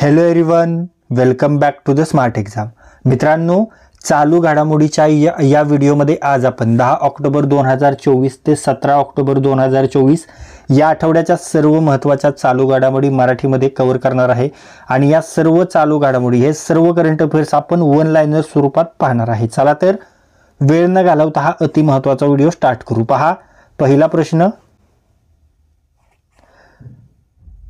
Hello everyone, welcome back to the smart exam. मित्रांनो, चालू घडामोडीच्या या व्हिडिओमध्ये आज आपण 10 ऑक्टोबर 2024 ते 17 ऑक्टोबर 2024 या आठवड्याच्या सर्व महत्त्वाच्या चालू घडामोडी मराठीमध्ये कव्हर करणार आहे. आणि या सर्व चालू घडामोडी हे सर्व करंट अफेअर्स आपण वन लाइनर स्वरूपात पाहणार आहे. चला तर वेळ न घालवता हा अति महत्त्वाचा व्हिडिओ स्टार्ट करू. पहा, पहिला प्रश्न,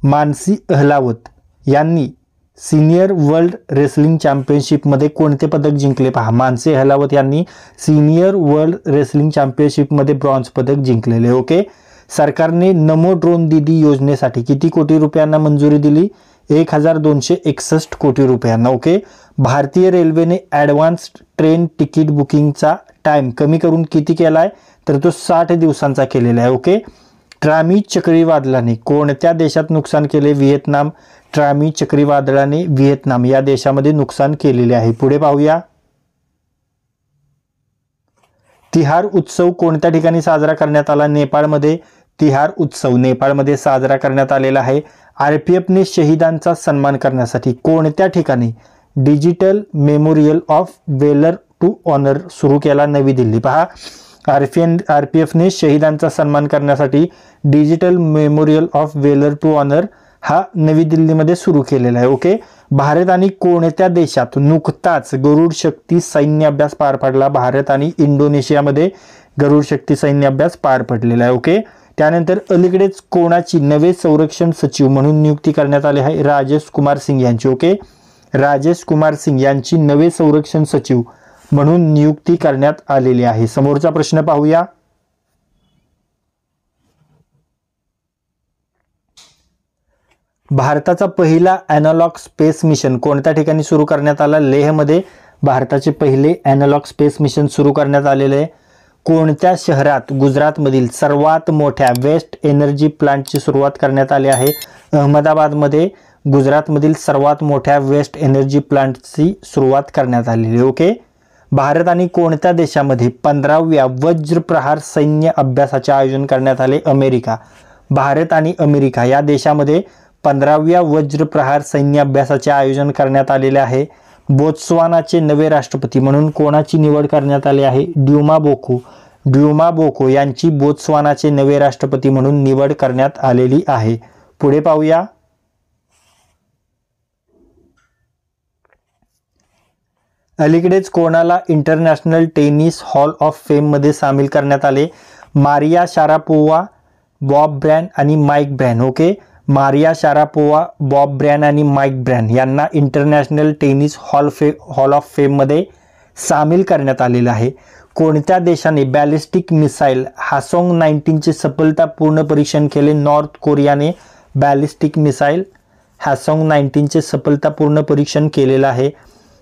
मानसी अहलावत यांनी सीनियर वर्ल्ड रेसलिंग चॅम्पियनशिप मध्ये कोणते पदक जिंकले? पहा, मानसी अहलावत यांनी सीनियर वर्ल्ड रेसलिंग चॅम्पियनशिप मध्ये ब्रॉन्झ पदक जिंकलेले. ओके. सरकारने नमो ड्रोन दीदी योजनेसाठी किती कोटी रुपयांना मंजुरी दिली? 1261 कोटी रुपयांना. ओके. भारतीय रेल्वेने ॲडव्हान्स ट्रेन तिकीट बुकिंगचा टाइम कमी करून किती केलाय? तर तो 60 दिवसांचा केलेला आहे. ओके. ट्रामी चक्रीवादळाने कोणत्या देशात नुकसान केले? व्हिएतनाम. ट्रामी चक्रीवादळाने व्हिएतनाम या देशामध्ये नुकसान केलेले आहे. पुढे पाहूया. तिहार उत्सव कोणत्या ठिकाणी साजरा करण्यात आला? नेपाळमध्ये. तिहार उत्सव नेपाळमध्ये साजरा करण्यात आलेला आहे. आरपीएफने शहीदांचा सन्मान करण्यासाठी कोणत्या ठिकाणी digital memorial of valour to honour सुरू केला? नवी दिल्ली. पहा, आरपीएफने शहीदांचा सन्मान करण्यासाठी digital memorial of valour to honour हा नवी दिल्लीमध्ये सुरू केलेला आहे. ओके. भारत आणि कोणत्या देशात नुकताच गरुड शक्ती सैन्य अभ्यास पार पडला? भारत आणि इंडोनेशियामध्ये गरुड शक्ती सैन्य अभ्यास पार पडलेला आहे. ओके. त्यानंतर अलीकडेच कोणाची नवे संरक्षण सचिव म्हणून नियुक्ती करण्यात आली आहे? राजेश कुमार सिंग यांची. ओके. राजेश कुमार सिंग यांची नवे संरक्षण सचिव म्हणून नियुक्ती करण्यात आलेली आहे. समोरचा प्रश्न पाहूया. भारताचा पहिला एनालॉग स्पेस मिशन कोणत्या ठिकाणी सुरू करण्यात आला? लेहमध्ये भारताचे पहिले एनालॉग स्पेस मिशन सुरू करण्यात आलेले आहे. कोणत्या शहरात गुजरातमधील सर्वात मोठ्या वेस्ट एनर्जी प्लांटची सुरुवात करण्यात आली आहे? अहमदाबादमध्ये गुजरातमधील सर्वात मोठ्या वेस्ट एनर्जी प्लांटची सुरुवात करण्यात आलेली आहे. ओके. भारत आणि कोणत्या देशामध्ये 15व्या वज्रप्रहार सैन्य अभ्यासाचे आयोजन करण्यात आले? अमेरिका. भारत आणि अमेरिका या देशामध्ये 15व्या वज्रप्रहार सैन्य अभ्यासाचे आयोजन करण्यात आलेले आहे. बोत्सवानाचे नवे राष्ट्रपती म्हणून कोणाची निवड करण्यात आली आहे? ड्युमा बोको. ड्युमा बोको यांची बोत्सवानाचे नवे राष्ट्रपती म्हणून निवड करण्यात आलेली आहे. पुढे पाहूया. अलीकडेच कोणाला international tennis hall of fame मध्ये सामील करण्यात आले? मारिया शारापोवा, बॉब ब्रॅन आणि Mike Bryan. Okay. Maria Sharapova, Bob Bryan आणि माईक ब्रॅन यांना international tennis hall of fame मध्ये सामील करण्यात आलेलं आहे. कोणत्या देशाने बॅलिस्टिक मिसाईल हासोंग 19चे सफलतापूर्ण परीक्षण केले? नॉर्थ कोरियाने बॅलिस्टिक मिसाईल हासोंग 19चे सफलतापूर्ण परीक्षण केलेलं आहे.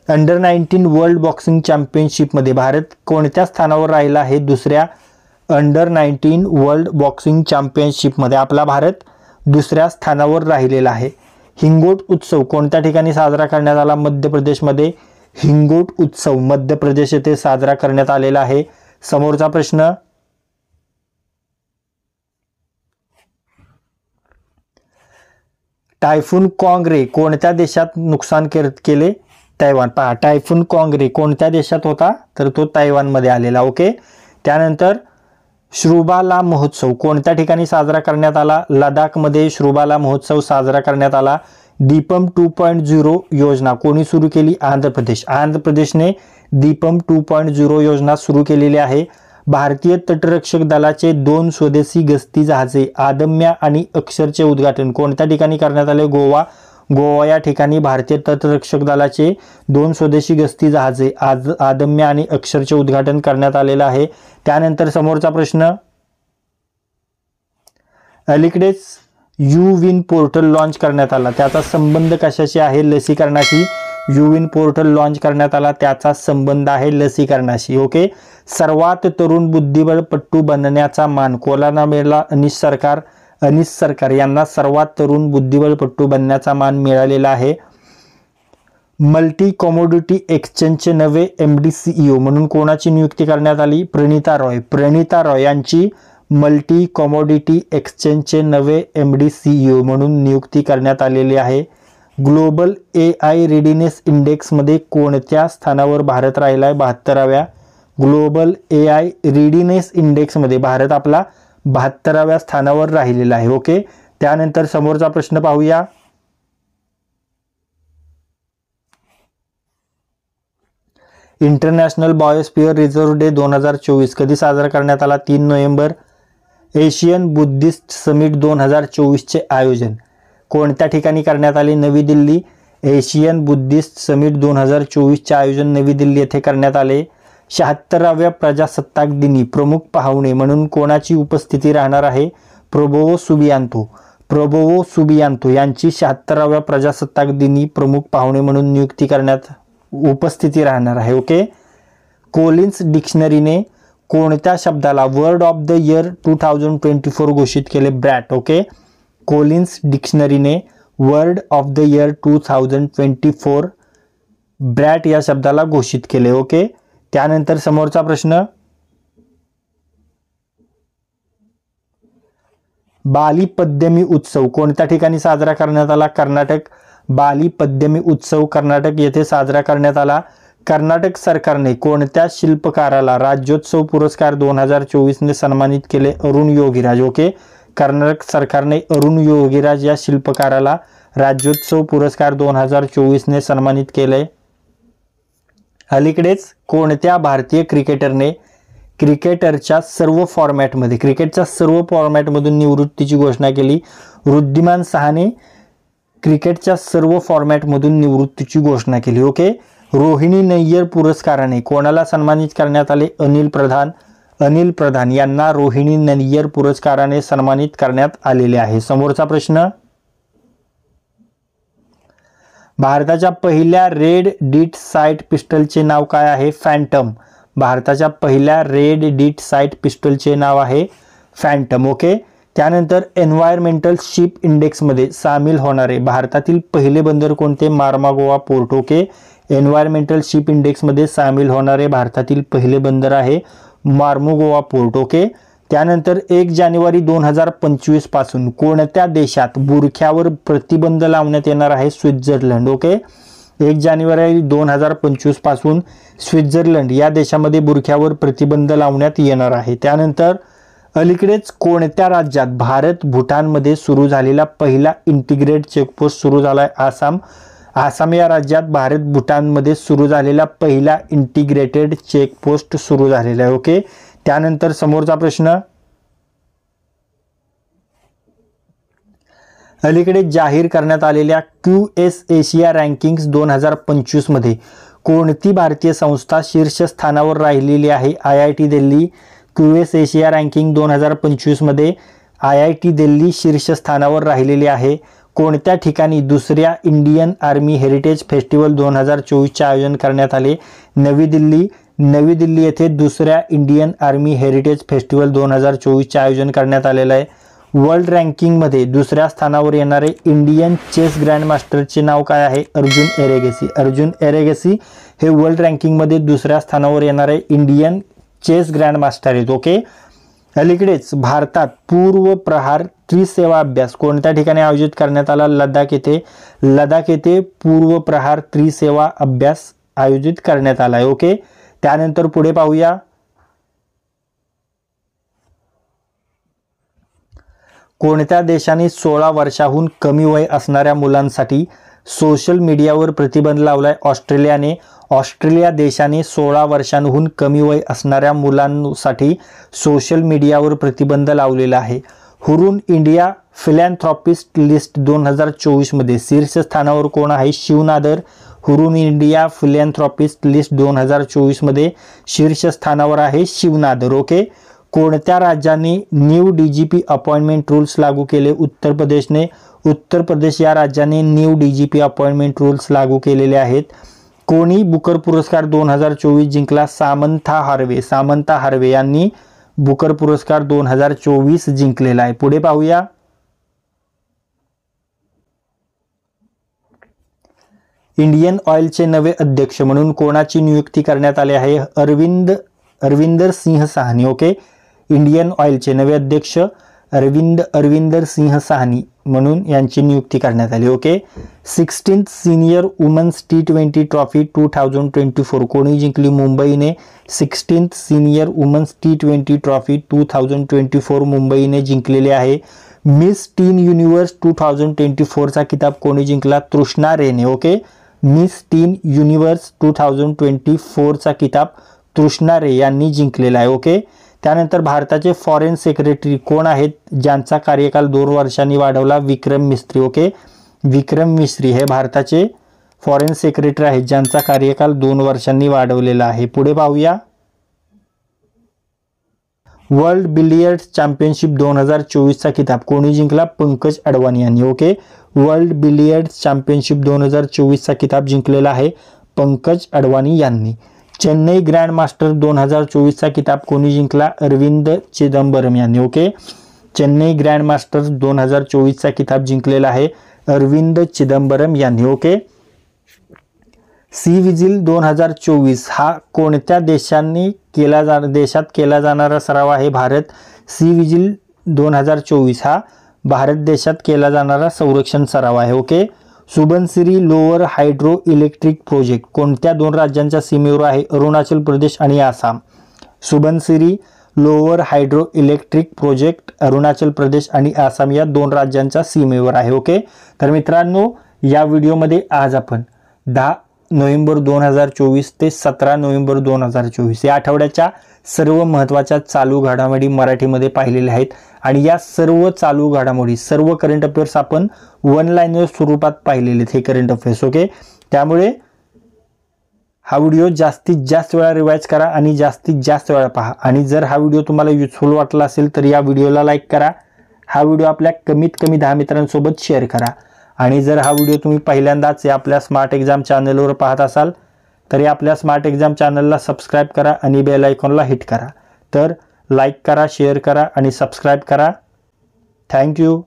अंडर 19 वर्ल्ड बॉक्सिंग चॅम्पियनशिपमध्ये भारत कोणत्या स्थानावर राहिला आहे? दुसऱ्या. अंडर 19 वर्ल्ड बॉक्सिंग चॅम्पियनशिपमध्ये आपला भारत दुसऱ्या स्थानावर राहिलेला आहे. हिंगोट उत्सव कोणत्या ठिकाणी साजरा करण्यात आला? मध्य प्रदेशमध्ये. हिंगोट उत्सव मध्य प्रदेश येथे साजरा करण्यात आलेला आहे. समोरचा प्रश्न, टायफून काँगरे कोणत्या देशात नुकसान केले? तैवान. पहा, टायफून काँगरे कोणत्या देशात होता? तर तो तैवानमध्ये आलेला. ओके. त्यानंतर श्रुबाला महोत्सव कोणत्या ठिकाणी साजरा करण्यात आला? लडाखमध्ये श्रुबाला महोत्सव साजरा करण्यात आला. दीपम 2.0 योजना कोणी सुरू केली? आंध्र प्रदेश. आंध्र प्रदेशने दीपम 2.0 योजना सुरू केलेली आहे. भारतीय तटरक्षक दलाचे 2 स्वदेशी गस्ती जहाजे आदम्य आणि अक्षरचे उद्घाटन कोणत्या ठिकाणी करण्यात आले? गोवा. गोवा या ठिकाणी भारतीय तटरक्षक दलाचे 2 स्वदेशी गस्ती जहाजे आदम्य आणि अक्षरचे उद्घाटन करण्यात आलेलं आहे. त्यानंतर समोरचा प्रश्न, अलीकडेच यू-विन पोर्टल लॉन्च करण्यात आला, त्याचा संबंध कशाशी आहे? लसीकरणाशी. यू-विन पोर्टल लॉन्च करण्यात आला, त्याचा संबंध आहे लसीकरणाशी. ओके. सर्वात तरुण बुद्धिबळपट्टू बनण्याचा मान कोणाला मिळाला? अनिस सरकार यांना सर्वात तरुण बुद्धिबळपट्टू बनण्याचा मान मिळालेला आहे. मल्टी कमोडिटी एक्सचेंजचे नवे MD CEO म्हणून कोणाची नियुक्ती करण्यात आली? प्रणिता रॉय. प्रणिता रॉय यांची मल्टी कमोडिटी एक्सचेंजचे नवे MD CEO म्हणून नियुक्ती करण्यात आलेली आहे. ग्लोबल AI रेडिनेस इंडेक्समध्ये कोणत्या स्थानावर भारत राहिला आहे? 72व्या. ग्लोबल AI रेडिनेस इंडेक्समध्ये भारत आपला 72व्या स्थानावर राहिलेला आहे. ओके. त्यानंतर समोरचा प्रश्न पाहूया. इंटरनॅशनल बायोस्फिअर रिझर्व्ह डे 2024 कधी साजरा करण्यात आला? 3 नोव्हेंबर. एशियन बुद्धिस्ट समिट 2024चे आयोजन कोणत्या ठिकाणी करण्यात आले? नवी दिल्ली. एशियन बुद्धिस्ट समिट 2024चे आयोजन नवी दिल्ली येथे करण्यात आले. 76व्या प्रजासत्ताक दिनी प्रमुख पाहुणे म्हणून कोणाची उपस्थिती राहणार आहे? Prabowo Subianto. प्रबोवो सुबियांतो यांची 76व्या प्रजासत्ताक दिनी प्रमुख पाहुणे म्हणून नियुक्ती करण्यात उपस्थिती राहणार आहे. ओके. कोलिन्स डिक्शनरीने कोणत्या शब्दाला वर्ड ऑफ द इयर 2024 घोषित केले? ब्रॅट. ओके. कोलिन्स डिक्शनरीने word of the year 2024 brat या शब्दाला घोषित केले. ओके. त्यानंतर समोरचा प्रश्न. बाली पद्यमी उत्सव कोणत्या ठिकाणी साजरा करण्यात आला? कर्नाटक. बाली पद्यमी उत्सव कर्नाटक येथे साजरा करण्यात आला. कर्नाटक सरकारने कोणत्या शिल्पकाराला राज्योत्सव पुरस्कार 2024 ने सन्मानित केले? अरुण योगीराज. ओके. कर्नाटक सरकारने अरुण योगीराज या शिल्पकाराला राज्योत्सव पुरस्कार 2024 ने सन्मानित केले. अलीकडेच कोणत्या भारतीय क्रिकेटरने क्रिकेटच्या सर्व फॉर्मॅटमधून निवृत्तीची घोषणा केली? वृद्धिमान साहाने क्रिकेटच्या सर्व फॉर्मॅटमधून निवृत्तीची घोषणा केली. ओके. रोहिणी नय्यर पुरस्काराने कोणाला सन्मानित करण्यात आले? अनिल प्रधान. अनिल प्रधान यांना रोहिणी नय्यर पुरस्काराने सन्मानित करण्यात आलेले आहे. समोरचा प्रश्न. भारताच्या पहिल्या रेड डीट साइट पिस्टलचे नाव काय आहे? फॅन्टम. भारताच्या पहिल्या रेड डीट साइट पिस्टलचे नाव आहे फॅन्टम. ओके. त्यानंतर एन्व्हायरमेंटल शिप इंडेक्समध्ये सामील होणारे भारतातील पहिले बंदर कोणते? Mormugao port. Okay. Environmental ship इंडेक्समध्ये सामील होणारे भारतातील पहिले बंदर आहे मार्मागोवा पोर्ट. ओके. त्यानंतर 1 जानेवारी 2025 पासून कोणत्या देशात बुरख्यावर प्रतिबंध लावण्यात येणार आहे? स्वित्झर्लंड. ओके. 1 जानेवारी 2025 पासून स्वित्झर्लंड या देशामध्ये बुरख्यावर प्रतिबंध लावण्यात येणार आहे. त्यानंतर अलीकडेच कोणत्या राज्यात भारत भूटानमध्ये सुरू झालेला पहिला इंटिग्रेटेड चेकपोस्ट सुरू झाला आहे? आसाम. आसाम या राज्यात भारत भूटानमध्ये सुरू झालेला पहिला इंटिग्रेटेड चेकपोस्ट सुरू झालेला आहे. ओके. त्यानंतर समोरचा प्रश्न. अलीकडे जाहीर करण्यात आलेल्या QS एशिया रँकिंग्स 2025 मध्ये कोणती भारतीय संस्था शीर्षस्थानावर राहिलेली आहे? IIT Delhi. QS Asia ranking 2025 मध्ये IIT दिल्ली शीर्षस्थानावर राहिलेली आहे. कोणत्या ठिकाणी दुसऱ्या इंडियन आर्मी हेरिटेज फेस्टिवल 2024चे आयोजन करण्यात आले? नवी दिल्ली. नवी दिल्ली येथे दुसऱ्या इंडियन आर्मी हेरिटेज फेस्टिवल 2024चे आयोजन करण्यात आलेलं आहे. वर्ल्ड रँकिंगमध्ये दुसऱ्या स्थानावर येणारे इंडियन चेस ग्रँडमास्टरचे नाव काय आहे? अर्जुन एरेगसी. अर्जुन एरेगसी हे वर्ल्ड रँकिंगमध्ये दुसऱ्या स्थानावर येणारे इंडियन चेस ग्रँडमास्टर आहेत. ओके. अलीकडेच भारतात पूर्व प्रहार त्रिसेवा अभ्यास कोणत्या ठिकाणी आयोजित करण्यात आला? लडाख येथे. लडाख येथे पूर्व प्रहार त्रिसेवा अभ्यास आयोजित करण्यात आला आहे. ओके. त्यानंतर पुढे पाहूया. कोणत्या देशाने 16 वर्षाहून कमी वय असणाऱ्या मुलांसाठी सोशल मीडियावर प्रतिबंध लावलाय? ऑस्ट्रेलियाने. ऑस्ट्रेलिया देशाने 16 वर्षांहून कमी वय असणाऱ्या मुलांसाठी सोशल मीडियावर प्रतिबंध लावलेला आहे. हुरून इंडिया फिलॅन्थ्रॉपिस्ट लिस्ट 2024 मध्ये शीर्षस्थानावर कोण आहे? शिवनादर. हुरून इंडिया फिलॅन्थ्रॉपिस्ट लिस्ट 2024 मध्ये शीर्षस्थानावर आहे शिवनादर. ओके. कोणत्या राज्याने न्यू DGP अपॉइंटमेंट रूल्स लागू केले? उत्तर प्रदेशने. उत्तर प्रदेश या राज्याने न्यू DGP अपॉइंटमेंट रूल्स लागू केलेले आहेत. कोणी बुकर पुरस्कार 2024 जिंकला? Samantha Harvey. सामंथा हार्वे यांनी बुकर पुरस्कार 2024 जिंकलेला आहे. पुढे पाहूया. इंडियन ऑइलचे नवे अध्यक्ष म्हणून कोणाची नियुक्ती करण्यात आली आहे? अरविंदर सिंह साहनी. ओके. इंडियन ऑइलचे नवे अध्यक्ष अरविंदर सिंह साहनी म्हणून यांची नियुक्ती करण्यात आली. Okay. 16th senior women's T20 trophy 2024 कोणी जिंकली? मुंबईने 16th senior women's T20 trophy 2024 मुंबईने जिंकलेली आहे. मिस टीन युनिवर्स 2024चा किताब कोणी जिंकला? तृष्णा रेने. ओके. मिस टीन युनिवर्स 2024चा किताब तृष्णा रे यांनी जिंकलेला आहे. ओके. त्यानंतर भारताचे फॉरेन सेक्रेटरी कोण आहेत ज्यांचा कार्यकाल 2 वर्षांनी वाढवला? विक्रम मिस्त्री. ओके. विक्रम मिस्त्री हे भारताचे फॉरेन सेक्रेटरी आहेत ज्यांचा कार्यकाल 2 वर्षांनी वाढवलेला आहे. पुढे पाहूया. वर्ल्ड बिलियर्ड्स चॅम्पियनशिप 2024चा किताब कोणी जिंकला? पंकज अडवाणी यांनी. ओके. वर्ल्ड बिलियर्ड्स चॅम्पियनशिप 2024चा किताब जिंकलेला आहे पंकज अडवाणी यांनी. चेन्नई ग्रँड मास्टर 2024चा किताब कोणी जिंकला? अरविंद चिदंबरम यांनी. ओके. चेन्नई ग्रँड मास्टर्स 2024चा किताब जिंकलेला आहे अरविंद चिदंबरम यांनी. ओके. सी विजिल 2024 हा कोणत्या देशात केला जाणारा सराव आहे? भारत. सी विजिल 2024 हा भारत देशात केला जाणारा संरक्षण सराव आहे. Okay. Subansiri lower hydro electric project कोणत्या 2 राज्यांच्या सीमेवर आहे? अरुणाचल प्रदेश आणि Assam. Subansiri lower hydro electric project Arunachal Pradesh आणि आसाम या 2 राज्यांच्या सीमेवर आहे. ओके. तर मित्रांनो, या व्हिडिओमध्ये आज आपण 10 नोव्हेंबर 2024 ते 17 नोव्हेंबर 2024 या आठवड्याच्या सर्व महत्त्वाच्या चालू घडामोडी मराठीमध्ये पाहिलेल्या आहेत आणि या सर्व चालू घडामोडी सर्व करंट अफेअर्स आपण वन लाईनर स्वरूपात पाहिलेले आहेत हे करंट अफेअर्स. ओके. त्यामुळे हा व्हिडिओ जास्तीत जास्त वेळा रिवाइज करा आणि जास्तीत जास्त वेळा पहा. आणि जर हा व्हिडिओ तुम्हाला युजफुल वाटला असेल तर या व्हिडिओला लाईक करा. हा व्हिडिओ आपल्या कमीत कमी 10 मित्रांसोबत शेअर करा. आणि जर हा व्हिडिओ तुम्ही पहिल्यांदाच या आपल्या स्मार्ट एक्झाम चॅनलवर पाहत असाल तर या आपल्या स्मार्ट एक्झाम चॅनलला सबस्क्राईब करा आणि बेल आयकॉनला हिट करा. तर लाईक करा, शेअर करा आणि सबस्क्राईब करा. थँक्यू.